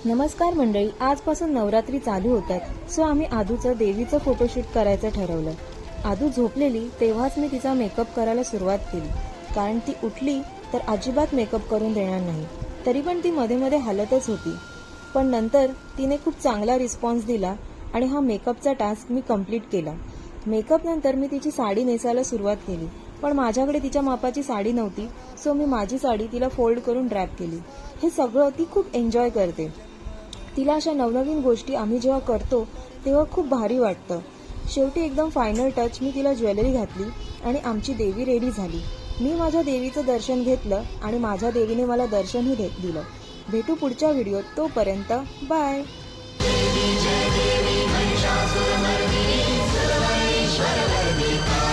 नमस्कार मंडळी, आजपासून नवरात्री चालू होतात. सो आम्ही आदूचं देवीचं फोटोशूट करायचं ठरवलं. आदू झोपलेली तेव्हाच मी तिचा मेकअप करायला सुरुवात केली, कारण ती उठली तर अजिबात मेकअप करून देणार नाही. तरी पण ती मध्ये मध्ये हलतच होती. पण नंतर तिने खूप चांगला रिस्पॉन्स दिला आणि हा मेकअपचा टास्क मी कंप्लीट केला. मेकअप नंतर मी तिची साडी नेसायला सुरुवात केली, पण माझ्याकडे तिच्या मापाची साडी नव्हती. सो मी माझी साडी तिला फोल्ड करून ड्रॅप केली. हे सगळं ती खूप एन्जॉय करते. तिला अशा नवनवीन गोष्टी आम्ही जेव्हा करतो तेव्हा खूप भारी वाटतं. शेवटी एकदम फायनल टच मी तिला ज्वेलरी घातली आणि आमची देवी रेडी झाली. मी माझ्या देवीचं दर्शन घेतलं आणि माझ्या देवीने मला दर्शनही दिलं. भेटू पुढच्या व्हिडिओत. तोपर्यंत बाय. जय देवी महिषासुरमर्दिनी सर्वैश्वर्यवर्धिका